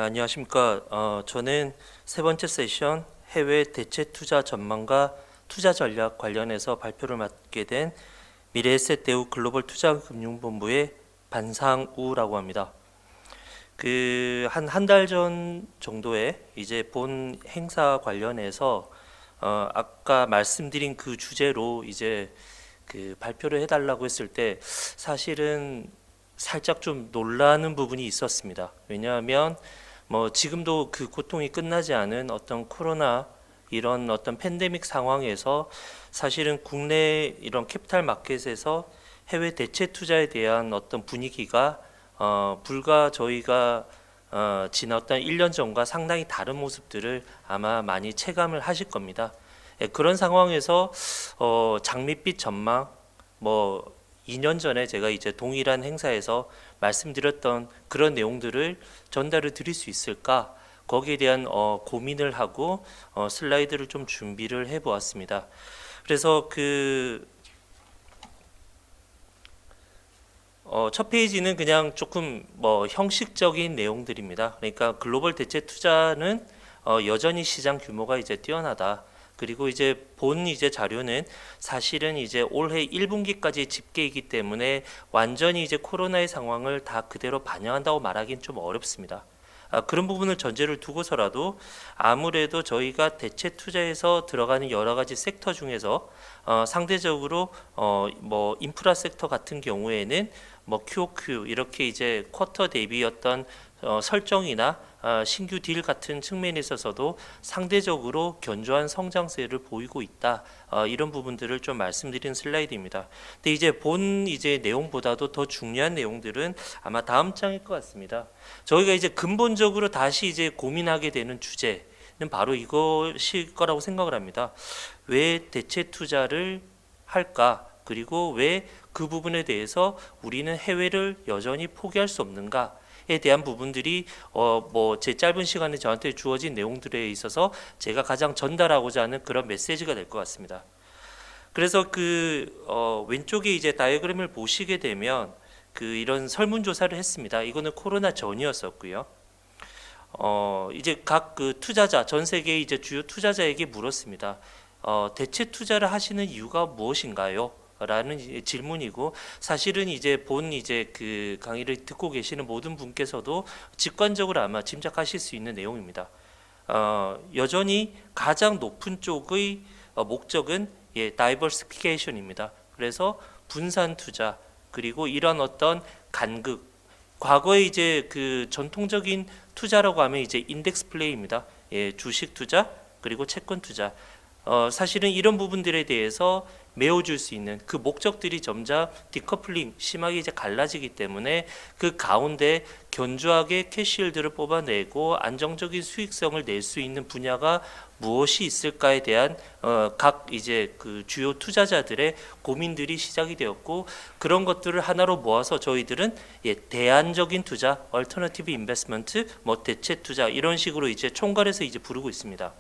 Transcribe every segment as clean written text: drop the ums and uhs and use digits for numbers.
안녕하십니까. 저는 세 번째 세션 해외 대체 투자 전망과 투자 전략 관련해서 발표를 맡게 된 미래에셋대우 글로벌 투자금융본부의 반상우라고 합니다. 한 달 전 정도에 이제 본 행사 관련해서 아까 말씀드린 그 주제로 이제 발표를 해달라고 했을 때 사실은 살짝 좀 놀라는 부분이 있었습니다. 왜냐하면 뭐 지금도 그 고통이 끝나지 않은 어떤 코로나 이런 어떤 팬데믹 상황에서 사실은 국내 이런 캐피탈 마켓에서 해외 대체 투자에 대한 어떤 분위기가 불과 저희가 지났던 1년 전과 상당히 다른 모습들을 아마 많이 체감을 하실 겁니다. 그런 상황에서 장밋빛 전망 뭐 2년 전에 제가 이제 동일한 행사에서 말씀드렸던 그런 내용들을 전달을 드릴 수 있을까? 거기에 대한 고민을 하고 슬라이드를 좀 준비를 해 보았습니다. 그래서 첫 페이지는 그냥 조금 뭐 형식적인 내용들입니다. 그러니까 글로벌 대체 투자는 여전히 시장 규모가 이제 뛰어나다. 그리고 이제 본 이제 자료는 사실은 이제 올해 1분기까지 집계이기 때문에 완전히 이제 코로나의 상황을 다 그대로 반영한다고 말하기는 좀 어렵습니다. 그런 부분을 전제를 두고서라도 아무래도 저희가 대체 투자에서 들어가는 여러 가지 섹터 중에서 상대적으로 뭐 인프라 섹터 같은 경우에는 뭐 QOQ 이렇게 이제 쿼터 대비 어떤 설정이나 신규 딜 같은 측면에 있어서도 상대적으로 견조한 성장세를 보이고 있다. 이런 부분들을 좀 말씀드린 슬라이드입니다. 근데 이제 본 이제 내용보다도 더 중요한 내용들은 아마 다음 장일 것 같습니다. 저희가 이제 근본적으로 다시 이제 고민하게 되는 주제는 바로 이것일 거라고 생각을 합니다. 왜 대체 투자를 할까? 그리고 왜 그 부분에 대해서 우리는 해외를 여전히 포기할 수 없는가? 에 대한 부분들이 뭐 제 짧은 시간에 저한테 주어진 내용들에 있어서 제가 가장 전달하고자 하는 그런 메시지가 될 것 같습니다. 그래서 왼쪽에 이제 다이어그램을 보시게 되면 이런 설문조사를 했습니다. 이거는 코로나 전이었었고요. 이제 각 투자자, 전 세계 이제 주요 투자자에게 물었습니다. 대체 투자를 하시는 이유가 무엇인가요? 라는 질문이고, 사실은 이제 본 이제 강의를 듣고 계시는 모든 분께서도 직관적으로 아마 짐작하실 수 있는 내용입니다. 여전히 가장 높은 쪽의 목적은 다이버시피케이션입니다. 그래서 분산 투자, 그리고 이런 어떤 간극, 과거에 이제 전통적인 투자라고 하면 이제 인덱스 플레이입니다. 주식 투자 그리고 채권 투자. 사실은 이런 부분들에 대해서 메워줄 수 있는 그 목적들이 점점 디커플링 심하게 이제 갈라지기 때문에 그 가운데 견조하게 캐시힐드를 뽑아내고 안정적인 수익성을 낼 수 있는 분야가 무엇이 있을까에 대한 각 이제 주요 투자자들의 고민들이 시작이 되었고, 그런 것들을 하나로 모아서 저희들은 대안적인 투자, 얼터너티브 인베스트먼트, 뭐 대체 투자 이런 식으로 이제 총괄해서 이제 부르고 있습니다.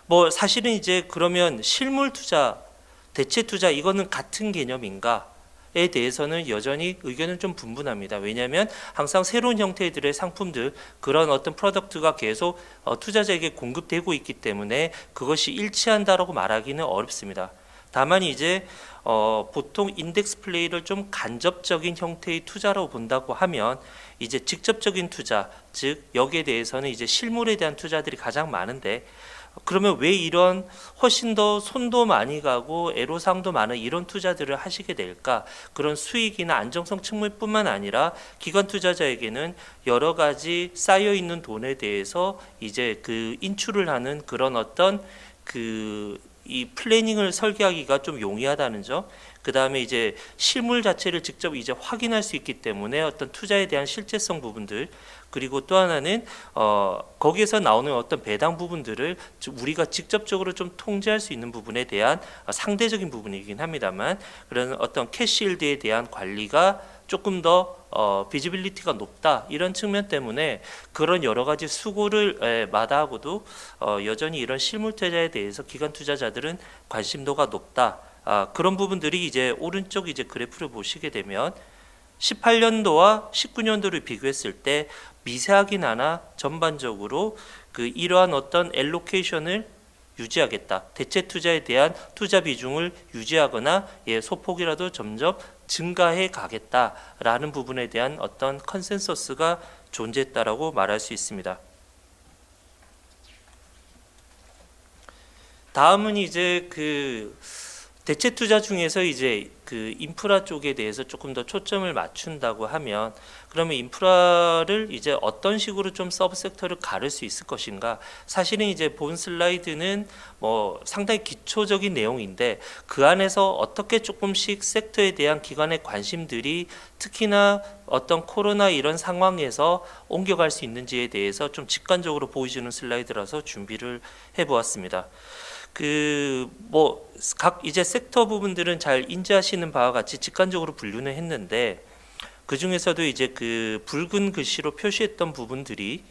뭐 사실은 이제 그러면 실물 투자, 대체 투자 이거는 같은 개념인가에 대해서는 여전히 의견은 좀 분분합니다. 왜냐하면 항상 새로운 형태들의 상품들, 그런 어떤 프로덕트가 계속 투자자에게 공급되고 있기 때문에 그것이 일치한다라고 말하기는 어렵습니다. 다만 이제 보통 인덱스 플레이를 좀 간접적인 형태의 투자라고 본다고 하면 이제 직접적인 투자, 즉 여기에 대해서는 이제 실물에 대한 투자들이 가장 많은데, 그러면 왜 이런 훨씬 더 손도 많이 가고 애로사항도 많은 이런 투자들을 하시게 될까? 그런 수익이나 안정성 측면뿐만 아니라 기관 투자자에게는 여러 가지 쌓여 있는 돈에 대해서 이제 인출을 하는 그런 어떤 이 플래닝을 설계하기가 좀 용이하다는 점, 그 다음에 이제 실물 자체를 직접 이제 확인할 수 있기 때문에 어떤 투자에 대한 실제성 부분들, 그리고 또 하나는 거기에서 나오는 어떤 배당 부분들을 우리가 직접적으로 좀 통제할 수 있는 부분에 대한 상대적인 부분이긴 합니다만, 그런 어떤 캐시힐드에 대한 관리가 조금 더 비지빌리티가 높다, 이런 측면 때문에 그런 여러 가지 수고를 마다하고도 여전히 이런 실물 투자에 대해서 기관 투자자들은 관심도가 높다. 그런 부분들이 이제 오른쪽 이제 그래프를 보시게 되면 18년도와 19년도를 비교했을 때 미세하긴 하나 전반적으로 그 이러한 어떤 엘로케이션을 유지하겠다. 대체 투자에 대한 투자 비중을 유지하거나 소폭이라도 점점 증가해 가겠다라는 부분에 대한 어떤 컨센서스가 존재했다라고 말할 수 있습니다. 다음은 이제 그 대체 투자 중에서 이제 그 인프라 쪽에 대해서 조금 더 초점을 맞춘다고 하면, 그러면 인프라를 이제 어떤 식으로 좀 서브 섹터를 가를 수 있을 것인가? 사실은 이제 본 슬라이드는 뭐 상당히 기초적인 내용인데 그 안에서 어떻게 조금씩 섹터에 대한 기관의 관심들이 특히나 어떤 코로나 이런 상황에서 옮겨갈 수 있는지에 대해서 좀 직관적으로 보여주는 슬라이드라서 준비를 해보았습니다. 그 뭐 각 이제 섹터 부분들은 잘 인지하시는 바와 같이 직관적으로 분류는 했는데, 그 중에서도 이제 그 붉은 글씨로 표시한 부분들이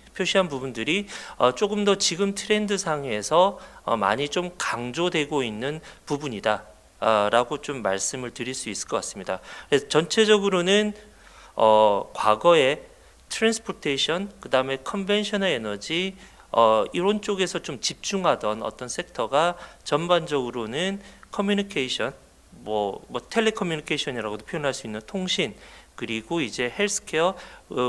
조금 더 지금 트렌드 상에서 많이 좀 강조되고 있는 부분이다 라고 좀 말씀을 드릴 수 있을 것 같습니다. 그래서 전체적으로는 과거에 트랜스포테이션, 그 다음에 컨벤셔널 에너지, 이런 쪽에서 좀 집중하던 어떤 섹터가 전반적으로는 커뮤니케이션, 뭐 텔레커뮤니케이션이라고도 표현할 수 있는 통신, 그리고 이제 헬스케어,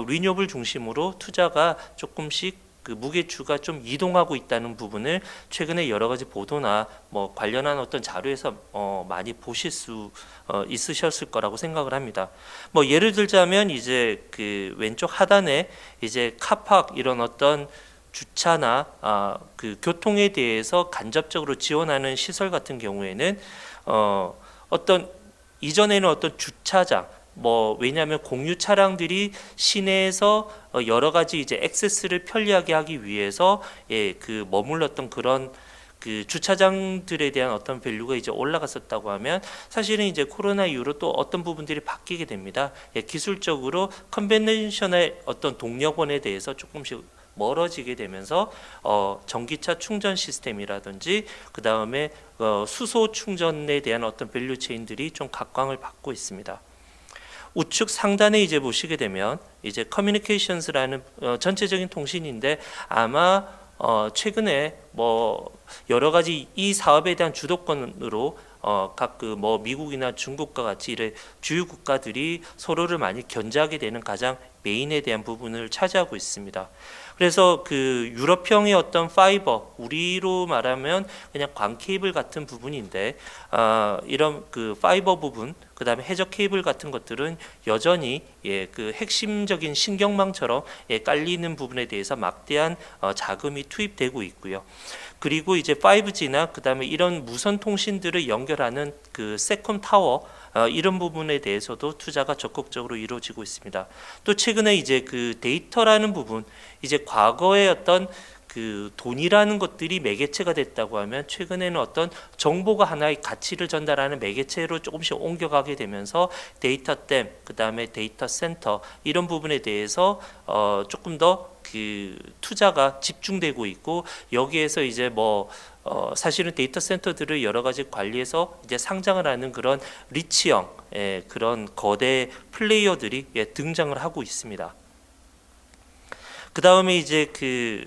리뉴얼 중심으로 투자가 조금씩 그 무게추가 좀 이동하고 있다는 부분을 최근에 여러 가지 보도나 뭐 관련한 어떤 자료에서 많이 보실 수 있으셨을 거라고 생각을 합니다. 뭐 예를 들자면 이제 그 왼쪽 하단에 이제 카팍 이런 어떤 주차나 그 교통에 대해서 간접적으로 지원하는 시설 같은 경우에는 어떤 이전에는 어떤 주차장, 뭐 왜냐하면 공유 차량들이 시내에서 여러 가지 이제 액세스를 편리하게 하기 위해서 그 머물렀던 그런 그 주차장들에 대한 어떤 밸류가 이제 올라갔었다고 하면, 사실은 이제 코로나 이후로 또 어떤 부분들이 바뀌게 됩니다. 기술적으로 컨벤셔널 어떤 동력원에 대해서 조금씩 멀어지게 되면서 전기차 충전 시스템이라든지 그 다음에 수소 충전에 대한 어떤 밸류 체인들이 좀 각광을 받고 있습니다. 우측 상단에 이제 보시게 되면 이제 커뮤니케이션스라는 전체적인 통신인데, 아마 최근에 뭐 여러 가지 이 사업에 대한 주도권으로 각 그 뭐 미국이나 중국과 같이 이래 주요 국가들이 서로를 많이 견제하게 되는 가장 메인에 대한 부분을 차지하고 있습니다. 그래서 그 유럽형의 어떤 파이버, 우리로 말하면 그냥 광 케이블 같은 부분인데, 이런 그 파이버 부분, 그 다음에 해저 케이블 같은 것들은 여전히 그 핵심적인 신경망처럼 깔리는 부분에 대해서 막대한 자금이 투입되고 있고요. 그리고 이제 5G나 그 다음에 이런 무선 통신들을 연결하는 그 세콤 타워, 이런 부분에 대해서도 투자가 적극적으로 이루어지고 있습니다. 또 최근에 이제 그 데이터라는 부분, 이제 과거의 어떤 그 돈이라는 것들이 매개체가 됐다고 하면 최근에는 어떤 정보가 하나의 가치를 전달하는 매개체로 조금씩 옮겨가게 되면서 데이터댐, 그 다음에 데이터 센터 이런 부분에 대해서 조금 더 그 투자가 집중되고 있고, 여기에서 이제 뭐 사실은 데이터 센터들을 여러 가지 관리해서 이제 상장을 하는 그런 리치형 그런 거대 플레이어들이 등장을 하고 있습니다. 그 다음에 이제 그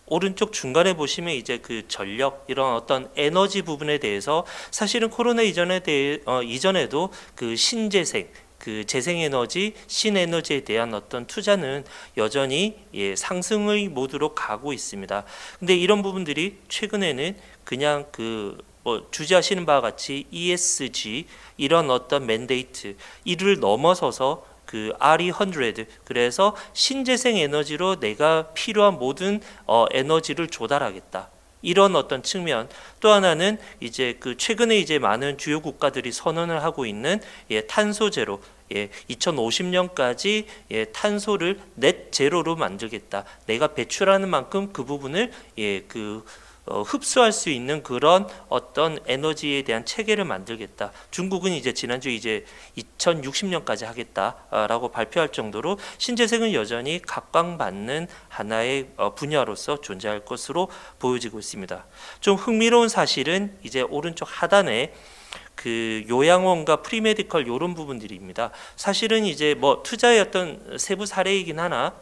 오른쪽 중간에 보시면 이제 그 전력, 이런 어떤 에너지 부분에 대해서 사실은 코로나 이전에도 그 신재생, 그 재생에너지, 신에너지에 대한 어떤 투자는 여전히 상승의 모드로 가고 있습니다. 근데 이런 부분들이 최근에는 그냥 그 뭐 주지하시는 바와 같이 ESG 이런 어떤 맨데이트 이를 넘어서서 그 RE100, 그래서 신재생 에너지로 내가 필요한 모든 에너지를 조달하겠다. 이런 어떤 측면, 또 하나는 이제 그 최근에 이제 많은 주요 국가들이 선언을 하고 있는 탄소 제로, 2050년까지 탄소를 넷 제로로 만들겠다. 내가 배출하는 만큼 그 부분을 흡수할 수 있는 그런 어떤 에너지에 대한 체계를 만들겠다. 중국은 이제 지난주 이제 2060년까지 하겠다라고 발표할 정도로 신재생은 여전히 각광받는 하나의 분야로서 존재할 것으로 보여지고 있습니다. 좀 흥미로운 사실은 이제 오른쪽 하단에 그 요양원과 프리메디컬 요런 부분들입니다. 사실은 이제 뭐 투자의 어떤 세부 사례이긴 하나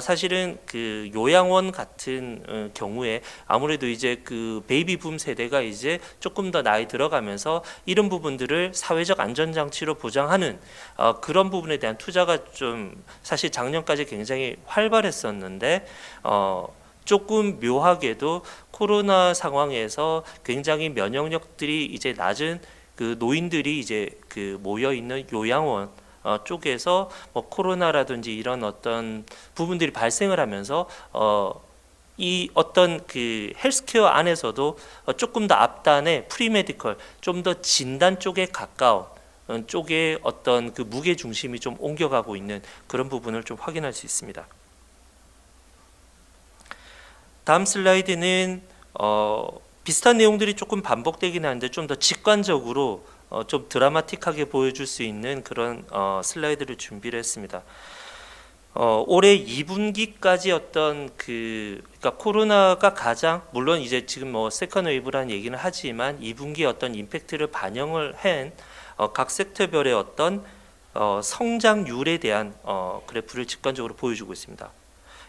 사실은 그 요양원 같은 경우에 아무래도 이제 그 베이비 붐 세대가 이제 조금 더 나이 들어가면서 이런 부분들을 사회적 안전장치로 보장하는 그런 부분에 대한 투자가 좀 사실 작년까지 굉장히 활발했었는데 조금 묘하게도 코로나 상황에서 굉장히 면역력들이 이제 낮은 그 노인들이 이제 그 모여 있는 요양원 쪽에서 뭐 코로나라든지 이런 어떤 부분들이 발생을 하면서 이 어떤 그 헬스케어 안에서도 조금 더 앞단에 프리메디컬 좀 더 진단 쪽에 가까운 쪽에 어떤 그 무게 중심이 좀 옮겨가고 있는 그런 부분을 좀 확인할 수 있습니다. 다음 슬라이드는 비슷한 내용들이 조금 반복되긴 하는데 좀 더 직관적으로 좀 드라마틱하게 보여줄 수 있는 그런 슬라이드를 준비를 했습니다. 올해 2분기까지 어떤 그러니까 코로나가 가장 물론 이제 지금 뭐 세컨 웨이브라는 얘기는 하지만 2분기 어떤 임팩트를 반영을 한 각 섹터별의 어떤 성장률에 대한 그래프를 직관적으로 보여주고 있습니다.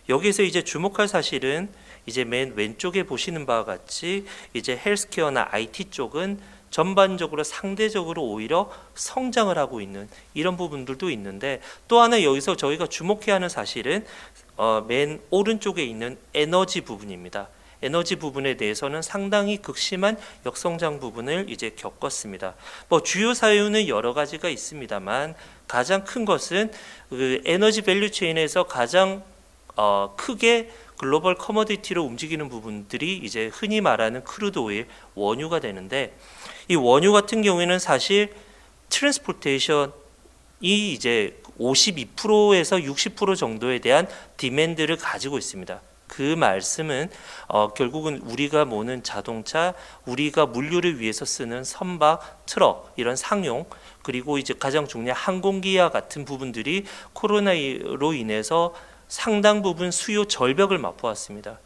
여기서 이제 주목할 사실은 이제 맨 왼쪽에 보시는 바와 같이 이제 헬스케어나 IT 쪽은 전반적으로 상대적으로 오히려 성장을 하고 있는 이런 부분들도 있는데 또 하나 여기서 저희가 주목해야 하는 사실은 맨 오른쪽에 있는 에너지 부분입니다. 에너지 부분에 대해서는 상당히 극심한 역성장 부분을 이제 겪었습니다. 뭐 주요 사유는 여러 가지가 있습니다만 가장 큰 것은 그 에너지 밸류 체인에서 가장 크게 글로벌 커머디티로 움직이는 부분들이 이제 흔히 말하는 크루드 오일, 원유가 되는데 이 원유 같은 경우에는 사실 트랜스포테이션이 이제 52%에서 60% 정도에 대한 디맨드를 가지고 있습니다. 그 말씀은 결국은 우리가 모는 자동차, 우리가 물류를 위해서 쓰는 선박, 트럭 이런 상용 그리고 이제 가장 중요한 항공기와 같은 부분들이 코로나로 인해서 상당 부분 수요 절벽을 맛보았습니다.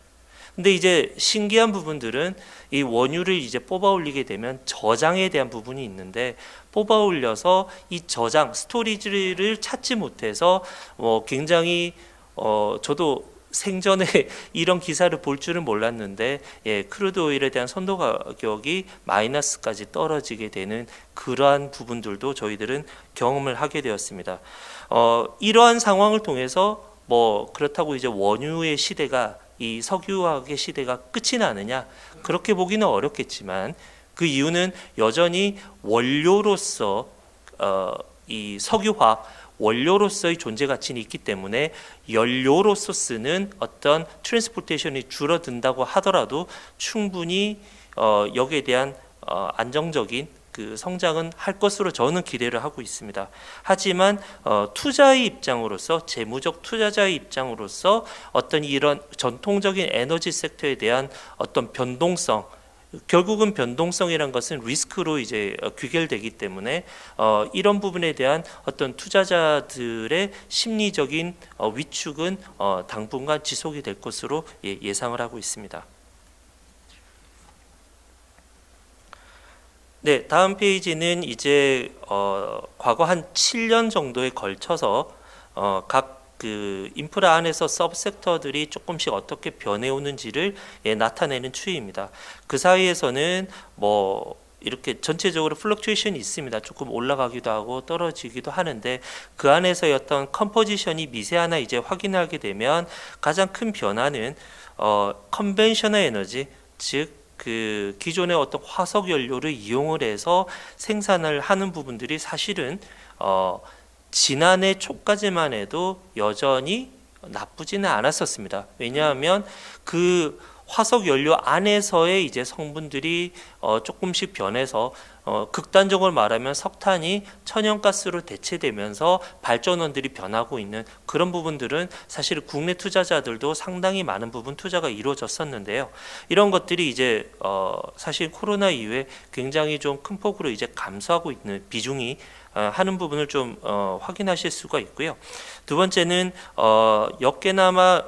근데 이제 신기한 부분들은 이 원유를 이제 뽑아 올리게 되면 저장에 대한 부분이 있는데 뽑아 올려서 이 저장 스토리지를 찾지 못해서 굉장히 저도 생전에 이런 기사를 볼 줄은 몰랐는데 크루드 오일에 대한 선도 가격이 마이너스까지 떨어지게 되는 그러한 부분들도 저희들은 경험을 하게 되었습니다. 이러한 상황을 통해서 그렇다고 이제 원유의 시대가 이 석유화학의 시대가 끝이 나느냐 그렇게 보기는 어렵겠지만 그 이유는 여전히 원료로서 이 석유화학 원료로서의 존재 가치는 있기 때문에 연료로서 쓰는 어떤 트랜스포테이션이 줄어든다고 하더라도 충분히 여기에 대한 안정적인 그 성장은 할 것으로 저는 기대를 하고 있습니다. 하지만 투자의 입장으로서 재무적 투자자의 입장으로서 어떤 이런 전통적인 에너지 섹터에 대한 어떤 변동성 결국은 변동성이란 것은 리스크로 이제 귀결되기 때문에 이런 부분에 대한 어떤 투자자들의 심리적인 위축은 당분간 지속이 될 것으로 예상을 하고 있습니다. 네, 다음 페이지는 이제 과거 한 7년 정도에 걸쳐서 각 그 인프라 안에서 서브섹터들이 조금씩 어떻게 변해오는지를 나타내는 추이입니다. 그 사이에서는 이렇게 전체적으로 플럭추에이션이 있습니다. 조금 올라가기도 하고 떨어지기도 하는데 그 안에서의 어떤 컴포지션이 미세하나 이제 확인하게 되면 가장 큰 변화는 컨벤셔널 에너지 즉 그 기존의 어떤 화석 연료를 이용을 해서 생산을 하는 부분들이 사실은 지난해 초까지만 해도 여전히 나쁘지는 않았었습니다. 왜냐하면 그 화석 연료 안에서의 이제 성분들이 조금씩 변해서 극단적으로 말하면 석탄이 천연가스로 대체되면서 발전원들이 변하고 있는 그런 부분들은 사실 국내 투자자들도 상당히 많은 부분 투자가 이루어졌었는데요. 이런 것들이 이제 사실 코로나 이후에 굉장히 좀 큰 폭으로 이제 감소하고 있는 비중이 하는 부분을 좀 확인하실 수가 있고요. 두 번째는 역게나마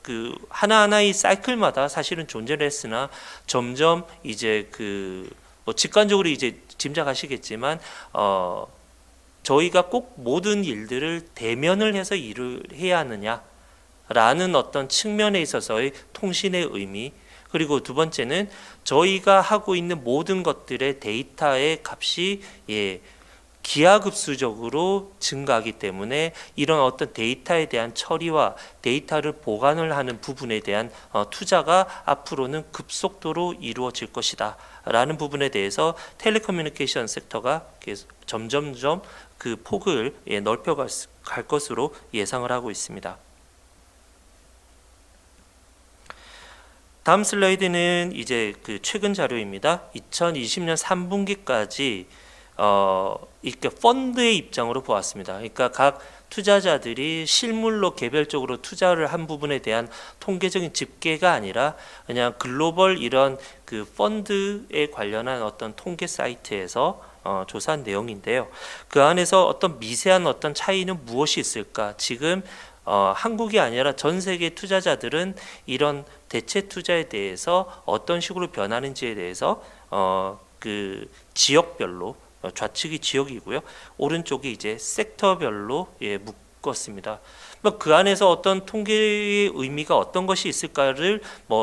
그 하나하나의 사이클마다 사실은 존재를 했으나 점점 이제 그 뭐 직관적으로 이제 짐작하시겠지만 저희가 꼭 모든 일들을 대면을 해서 일을 해야 하느냐라는 어떤 측면에 있어서의 통신의 의미, 그리고 두 번째는 저희가 하고 있는 모든 것들의 데이터의 값이 기하급수적으로 증가하기 때문에 이런 어떤 데이터에 대한 처리와 데이터를 보관을 하는 부분에 대한 투자가 앞으로는 급속도로 이루어질 것이다 라는 부분에 대해서 텔레커뮤니케이션 섹터가 점점점 그 폭을 넓혀갈 것으로 예상을 하고 있습니다. 다음 슬라이드는 이제 그 최근 자료입니다. 2020년 3분기까지 이렇게 펀드의 입장으로 보았습니다. 그러니까 각 투자자들이 실물로 개별적으로 투자를 한 부분에 대한 통계적인 집계가 아니라 그냥 글로벌 이런 그 펀드에 관련한 어떤 통계 사이트에서 조사한 내용인데요. 그 안에서 어떤 미세한 어떤 차이는 무엇이 있을까? 지금 한국이 아니라 전 세계 투자자들은 이런 대체 투자에 대해서 어떤 식으로 변하는지에 대해서 그 지역별로 좌측이 지역이고요. 오른쪽이 이제 섹터별로 묶었습니다. 그 안에서 어떤 통계의 의미가 어떤 것이 있을까를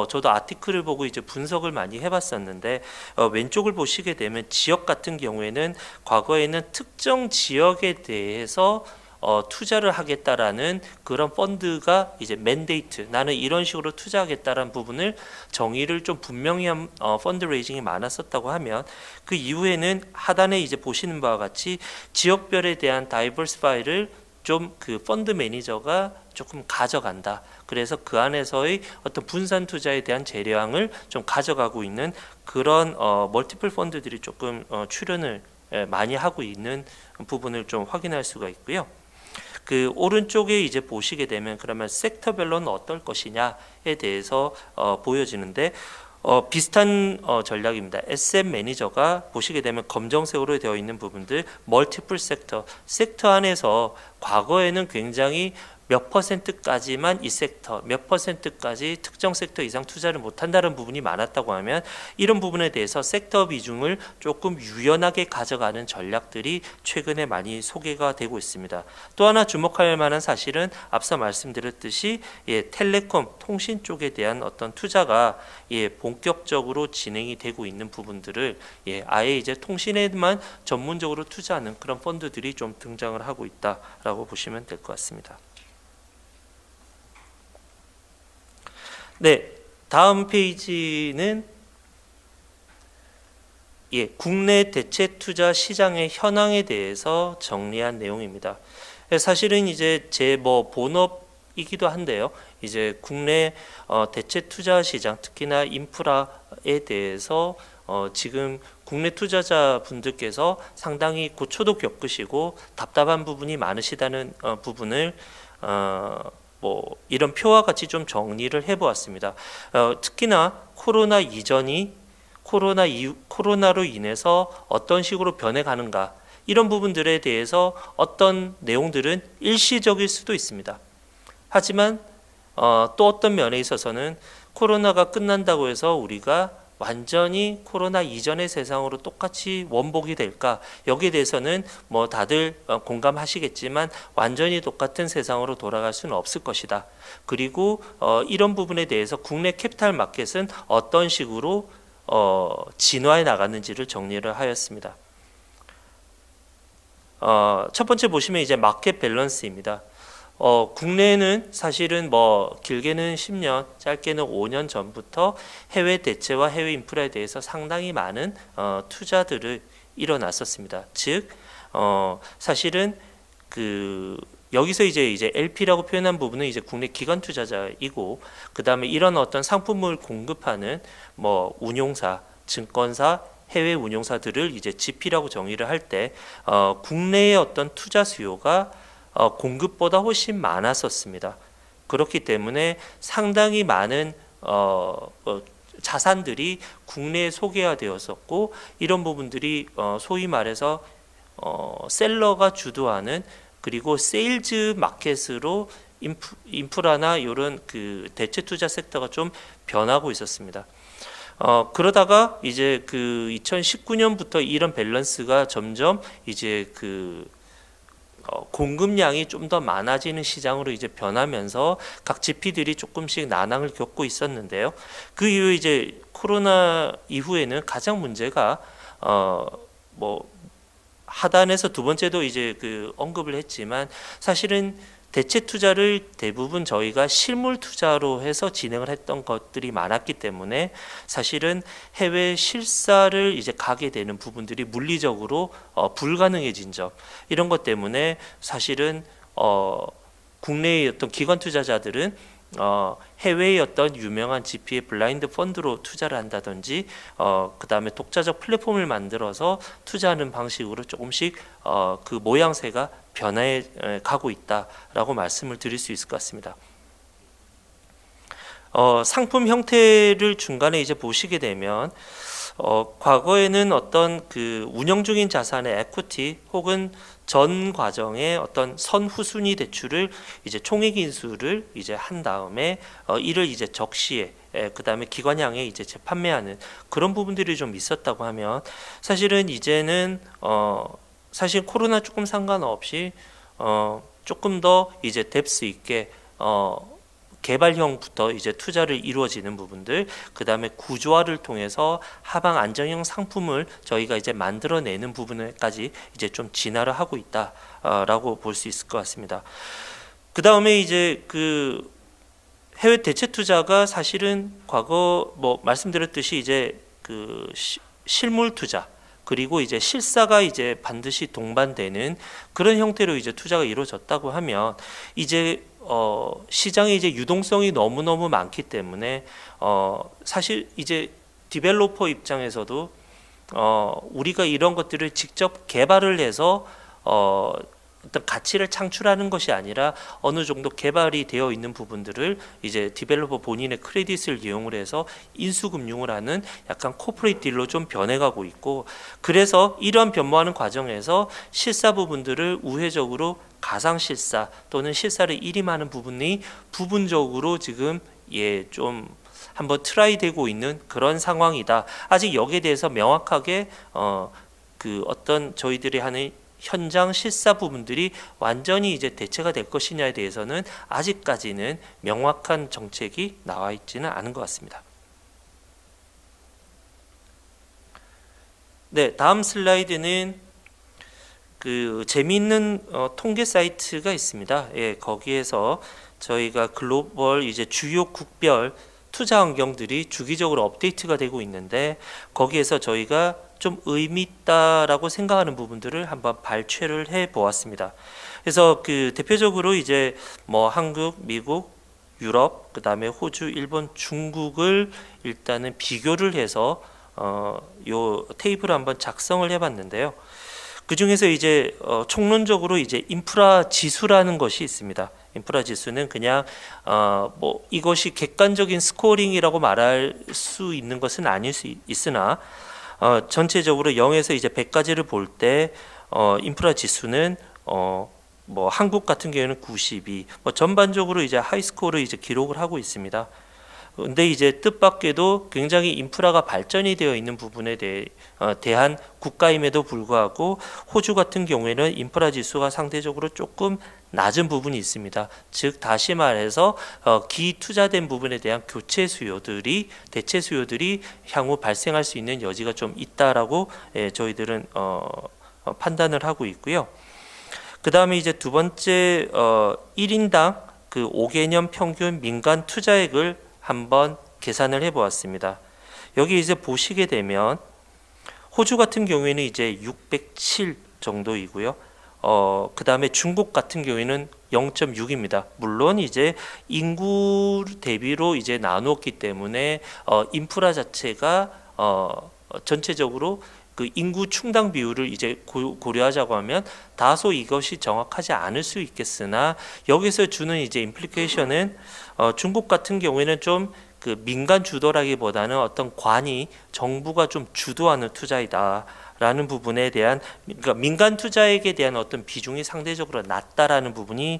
저도 아티클을 보고 이제 분석을 많이 해봤었는데 왼쪽을 보시게 되면 지역 같은 경우에는 과거에는 특정 지역에 대해서 투자를 하겠다라는 그런 펀드가 이제 맨데이트, 나는 이런 식으로 투자하겠다라는 부분을 정의를 좀 분명히 한 펀드 레이징이 많았었다고 하면 그 이후에는 하단에 이제 보시는 바와 같이 지역별에 대한 다이버시파이를 좀 그 펀드 매니저가 조금 가져간다. 그래서 그 안에서의 어떤 분산 투자에 대한 재량을 좀 가져가고 있는 그런 멀티플 펀드들이 조금 출연을 많이 하고 있는 부분을 좀 확인할 수가 있고요. 그 오른쪽에 이제 보시게 되면 그러면 섹터별로는 어떨 것이냐에 대해서 보여지는데 비슷한 전략입니다. SM 매니저가 보시게 되면 검정색으로 되어 있는 부분들 멀티플 섹터 안에서 과거에는 굉장히 몇 퍼센트까지만 이 섹터, 몇 퍼센트까지 특정 섹터 이상 투자를 못한다는 부분이 많았다고 하면 이런 부분에 대해서 섹터 비중을 조금 유연하게 가져가는 전략들이 최근에 많이 소개가 되고 있습니다. 또 하나 주목할 만한 사실은 앞서 말씀드렸듯이 텔레콤, 통신 쪽에 대한 어떤 투자가 본격적으로 진행이 되고 있는 부분들을 아예 이제 통신에만 전문적으로 투자하는 그런 펀드들이 좀 등장을 하고 있다라고 보시면 될 것 같습니다. 네, 다음 페이지는 국내 대체 투자 시장의 현황에 대해서 정리한 내용입니다. 사실은 이제 제 본업이기도 한데요. 이제 국내 대체 투자 시장, 특히나 인프라에 대해서 지금 국내 투자자 분들께서 상당히 고초도 겪으시고 답답한 부분이 많으시다는 부분을 이런 표와 같이 좀 정리를 해보았습니다. 특히나 코로나 이전이 코로나로 인해서 어떤 식으로 변해가는가 이런 부분들에 대해서 어떤 내용들은 일시적일 수도 있습니다. 하지만 또 어떤 면에 있어서는 코로나가 끝난다고 해서 우리가 완전히 코로나 이전의 세상으로 똑같이 원복이 될까? 여기에 대해서는 다들 공감하시겠지만 완전히 똑같은 세상으로 돌아갈 수는 없을 것이다. 그리고 이런 부분에 대해서 국내 캐피탈 마켓은 어떤 식으로 진화해 나갔는지를 정리를 하였습니다. 첫 번째 보시면 이제 마켓 밸런스입니다. 국내는 사실은 길게는 10년, 짧게는 5년 전부터 해외 대체와 해외 인프라에 대해서 상당히 많은 투자들을 일어났었습니다. 즉, 사실은 여기서 이제 LP라고 표현한 부분은 이제 국내 기관 투자자이고, 그 다음에 이런 어떤 상품을 공급하는 운용사, 증권사, 해외 운용사들을 이제 GP라고 정의를 할 때 국내의 어떤 투자 수요가 공급보다 훨씬 많았었습니다. 그렇기 때문에 상당히 많은 자산들이 국내에 소개되었었고 이런 부분들이 소위 말해서 셀러가 주도하는 그리고 세일즈 마켓으로 인프라나 이런 그 대체 투자 섹터가 좀 변하고 있었습니다. 그러다가 이제 그 2019년부터 이런 밸런스가 점점 이제 공급량이 좀 더 많아지는 시장으로 이제 변하면서 각 GP들이 조금씩 난항을 겪고 있었는데요. 그 이후 이제 코로나 이후에는 가장 문제가 뭐 하단에서 두 번째도 이제 언급을 했지만 사실은 대체 투자를 대부분 저희가 실물 투자로 해서 진행을 했던 것들이 많았기 때문에 사실은 해외 실사를 이제 가게 되는 부분들이 물리적으로 불가능해진 점, 이런 것 때문에 사실은 국내의 어떤 기관 투자자들은 해외의 어떤 유명한 GP의 블라인드 펀드로 투자를 한다든지 그 다음에 독자적 플랫폼을 만들어서 투자하는 방식으로 조금씩 그 모양새가 변해 가고 있다라고 말씀을 드릴 수 있을 것 같습니다. 상품 형태를 중간에 이제 보시게 되면 과거에는 어떤 운영 중인 자산의 에퀴티 혹은 전 과정의 어떤 선후순위 대출을 이제 총액 인수를 이제 한 다음에 이를 이제 적시에 그 다음에 기관향에 이제 재판매하는 그런 부분들이 좀 있었다고 하면, 사실은 이제는 사실 코로나 조금 상관없이 조금 더 이제 뎁스 있게 개발형부터 이제 투자를 이루어지는 부분들, 그 다음에 구조화를 통해서 하방 안정형 상품을 저희가 이제 만들어내는 부분까지 이제 좀 진화를 하고 있다라고 볼 수 있을 것 같습니다. 그 다음에 이제 해외 대체 투자가 사실은 과거 뭐 말씀드렸듯이 이제 실물 투자 그리고 이제 실사가 이제 반드시 동반되는 그런 형태로 이제 투자가 이루어졌다고 하면, 이제 시장에 이제 유동성이 너무너무 많기 때문에 사실 이제 디벨로퍼 입장에서도 우리가 이런 것들을 직접 개발을 해서 어떤 가치를 창출하는 것이 아니라 어느 정도 개발이 되어 있는 부분들을 이제 디벨로퍼 본인의 크레딧을 이용을 해서 인수금융을 하는 약간 코퍼레이트 딜로 좀 변해가고 있고, 그래서 이러한 변모하는 과정에서 실사 부분들을 우회적으로 가상 실사 또는 실사를 일임하는 부분이 부분적으로 지금 좀 한번 트라이 되고 있는 그런 상황이다. 아직 여기에 대해서 명확하게 어떤 저희들이 하는 현장 실사 부분들이 완전히 이제 대체가 될 것이냐에 대해서는 아직까지는 명확한 정책이 나와 있지는 않은 것 같습니다. 네, 다음 슬라이드는 재미있는 통계 사이트가 있습니다. 예, 거기에서 저희가 글로벌 이제 주요 국별 투자 환경들이 주기적으로 업데이트가 되고 있는데, 거기에서 저희가 좀 의미 있다라고 생각하는 부분들을 한번 발췌를 해 보았습니다. 그래서 대표적으로 이제 뭐 한국, 미국, 유럽, 그 다음에 호주, 일본, 중국을 일단은 비교를 해서 요 테이블을 한번 작성을 해봤는데요. 그 중에서 이제 총론적으로 이제 인프라 지수라는 것이 있습니다. 인프라 지수는 그냥 뭐 이것이 객관적인 스코어링이라고 말할 수 있는 것은 아닐 수 있으나 전체적으로 0에서 이제 100까지를 볼 때 인프라 지수는 뭐 한국 같은 경우에는 92, 뭐 전반적으로 이제 하이스코어를 이제 기록을 하고 있습니다. 근데 이제 뜻밖에도 굉장히 인프라가 발전이 되어 있는 부분에 대한 국가임에도 불구하고 호주 같은 경우에는 인프라 지수가 상대적으로 조금 낮은 부분이 있습니다. 즉 다시 말해서 기투자된 부분에 대한 교체 수요들이, 대체 수요들이 향후 발생할 수 있는 여지가 좀 있다라고 저희들은 판단을 하고 있고요. 그 다음에 이제 두 번째 1인당 5개년 평균 민간 투자액을 한번 계산을 해 보았습니다. 여기 이제 보시게 되면 호주 같은 경우에는 이제 607 정도이고요. 그 다음에 중국 같은 경우에는 0.6입니다. 물론 이제 인구 대비로 이제 나누었기 때문에 인프라 자체가 전체적으로 인구 충당 비율을 이제 고려하자고 하면 다소 이것이 정확하지 않을 수 있겠으나, 여기서 주는 이제 임플리케이션은 중국 같은 경우에는 좀 그 민간 주도라기보다는 어떤 관이 정부가 좀 주도하는 투자이다라는 부분에 대한, 그러니까 민간 투자액에 대한 어떤 비중이 상대적으로 낮다라는 부분이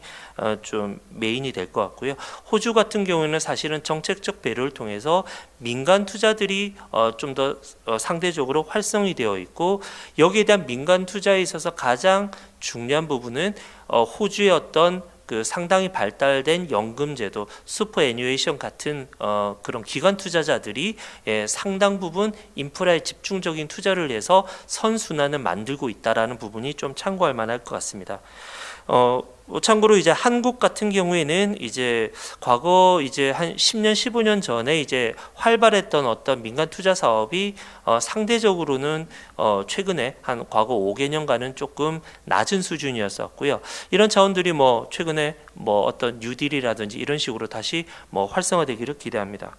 좀 메인이 될 것 같고요. 호주 같은 경우에는 사실은 정책적 배려를 통해서 민간 투자들이 좀 더 상대적으로 활성이 되어 있고, 여기에 대한 민간 투자에 있어서 가장 중요한 부분은 호주의 어떤 그 상당히 발달된 연금제도, 슈퍼애뉴에이션 같은 그런 기관 투자자들이 상당 부분 인프라에 집중적인 투자를 해서 선순환을 만들고 있다라는 부분이 좀 참고할 만할 것 같습니다. 참고로 이제 한국 같은 경우에는 이제 과거 이제 한 10년, 15년 전에 이제 활발했던 어떤 민간 투자 사업이 상대적으로는 최근에 한 과거 5개년간은 조금 낮은 수준이었었고요. 이런 자원들이 뭐 최근에 뭐 어떤 뉴딜이라든지 이런 식으로 다시 뭐 활성화되기를 기대합니다.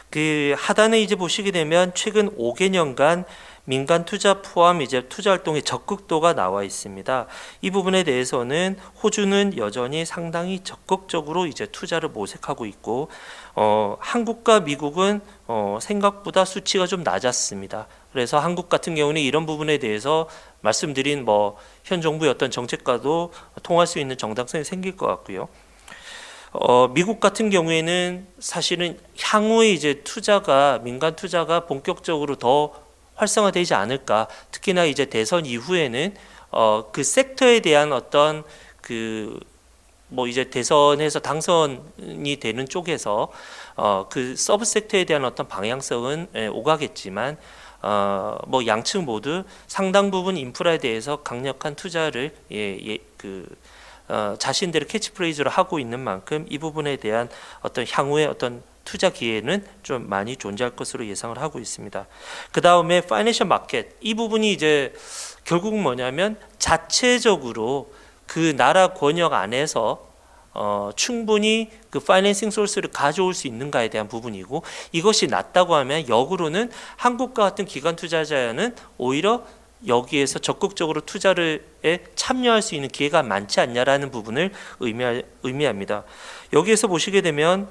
그 하단에 이제 보시게 되면 최근 5개년간 민간 투자 포함 이제 투자 활동의 적극도가 나와 있습니다. 이 부분에 대해서는 호주는 여전히 상당히 적극적으로 이제 투자를 모색하고 있고, 한국과 미국은 생각보다 수치가 좀 낮았습니다. 그래서 한국 같은 경우는 이런 부분에 대해서 말씀드린 뭐 현 정부의 어떤 정책과도 통할 수 있는 정당성이 생길 것 같고요. 미국 같은 경우에는 사실은 향후에 이제 투자가, 민간 투자가 본격적으로 더 활성화되지 않을까. 특히나 이제 대선 이후에는 그 섹터에 대한 어떤 그 뭐 이제 대선에서 당선이 되는 쪽에서 그 서브 섹터에 대한 어떤 방향성은 오가겠지만, 뭐 양측 모두 상당 부분 인프라에 대해서 강력한 투자를 자신들의 캐치프레이즈로 하고 있는 만큼 이 부분에 대한 어떤 향후의 어떤 투자 기회는 좀 많이 존재할 것으로 예상을 하고 있습니다. 그 다음에 파이낸셜 마켓, 이 부분이 이제 결국 뭐냐면 자체적으로 그 나라 권역 안에서 충분히 그 파이낸싱 소스를 가져올 수 있는가에 대한 부분이고, 이것이 낮다고 하면 역으로는 한국과 같은 기관 투자자는 오히려 여기에서 적극적으로 투자에 참여할 수 있는 기회가 많지 않냐라는 부분을 의미합니다. 여기에서 보시게 되면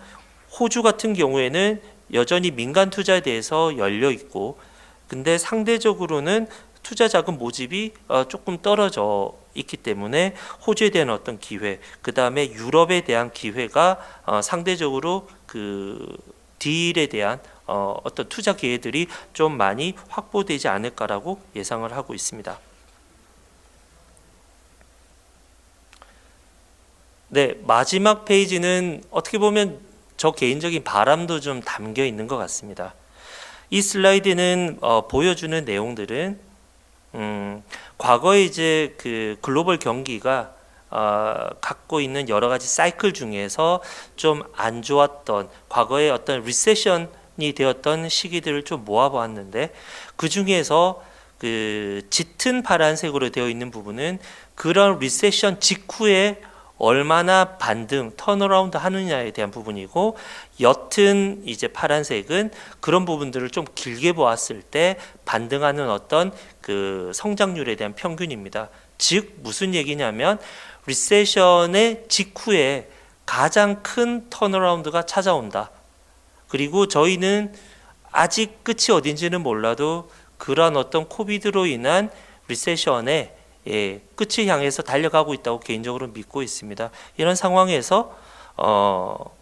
호주 같은 경우에는 여전히 민간 투자에 대해서 열려 있고, 근데 상대적으로는 투자 자금 모집이 조금 떨어져 있기 때문에 호주에 대한 어떤 기회, 그 다음에 유럽에 대한 기회가 상대적으로 그 딜에 대한 어떤 투자 기회들이 좀 많이 확보되지 않을까라고 예상을 하고 있습니다. 네, 마지막 페이지는 어떻게 보면 저 개인적인 바람도 좀 담겨 있는 것 같습니다. 이 슬라이드는 보여주는 내용들은 과거에 이제 그 글로벌 경기가 갖고 있는 여러 가지 사이클 중에서 좀 안 좋았던 과거의 어떤 리세션이 되었던 시기들을 좀 모아보았는데, 그 중에서 그 짙은 파란색으로 되어 있는 부분은 그런 리세션 직후에 얼마나 반등, 턴어라운드 하느냐에 대한 부분이고, 옅은 이제 파란색은 그런 부분들을 좀 길게 보았을 때 반등하는 어떤 그 성장률에 대한 평균입니다. 즉 무슨 얘기냐면 리세션의 직후에 가장 큰 턴어라운드가 찾아온다. 그리고 저희는 아직 끝이 어딘지는 몰라도 그러한 어떤 코비드로 인한 리세션의 끝을 향해서 달려가고 있다고 개인적으로 믿고 있습니다. 이런 상황에서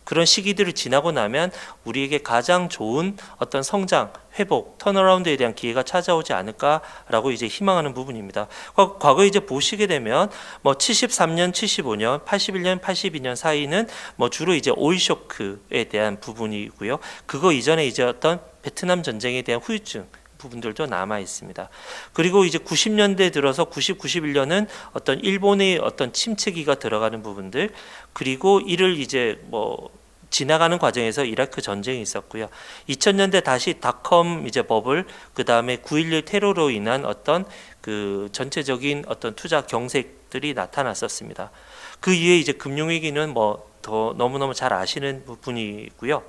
그런 시기들을 지나고 나면 우리에게 가장 좋은 어떤 성장, 회복, 턴어라운드에 대한 기회가 찾아오지 않을까라고 이제 희망하는 부분입니다. 과거 이제 보시게 되면 뭐 73년, 75년, 81년, 82년 사이는 뭐 주로 이제 오일 쇼크에 대한 부분이고요. 그거 이전에 이제 어떤 베트남 전쟁에 대한 후유증 부분들도 남아 있습니다. 그리고 이제 90년대 들어서 90, 91년은 어떤 일본의 어떤 침체기가 들어가는 부분들, 그리고 이를 이제 뭐 지나가는 과정에서 이라크 전쟁이 있었고요. 2000년대 다시 닷컴 이제 버블, 그 다음에 9.11 테러로 인한 어떤 그 전체적인 어떤 투자 경색들이 나타났었습니다. 그 이후에 이제 금융위기는 뭐 더 너무너무 잘 아시는 부분이고요.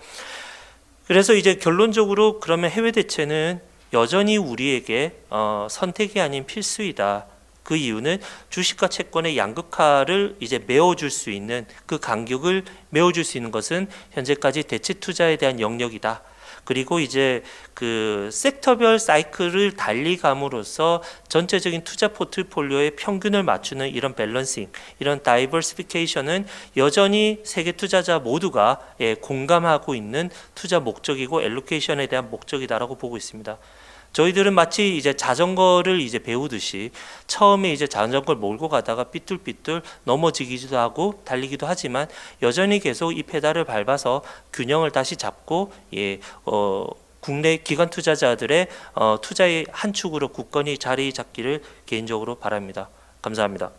그래서 이제 결론적으로 그러면 해외 대체는 여전히 우리에게 선택이 아닌 필수이다. 그 이유는 주식과 채권의 양극화를 이제 메워줄 수 있는 그 간격을 메워줄 수 있는 것은 현재까지 대체 투자에 대한 영역이다. 그리고 이제 그 섹터별 사이클을 달리 감으로써 전체적인 투자 포트폴리오의 평균을 맞추는 이런 밸런싱, 이런 다이버시피케이션은 여전히 세계 투자자 모두가 공감하고 있는 투자 목적이고 엘로케이션에 대한 목적이다라고 보고 있습니다. 저희들은 마치 이제 자전거를 이제 배우듯이 처음에 이제 자전거를 몰고 가다가 삐뚤삐뚤 넘어지기도 하고 달리기도 하지만 여전히 계속 이 페달을 밟아서 균형을 다시 잡고 국내 기관 투자자들의 투자의 한 축으로 굳건히 자리 잡기를 개인적으로 바랍니다. 감사합니다.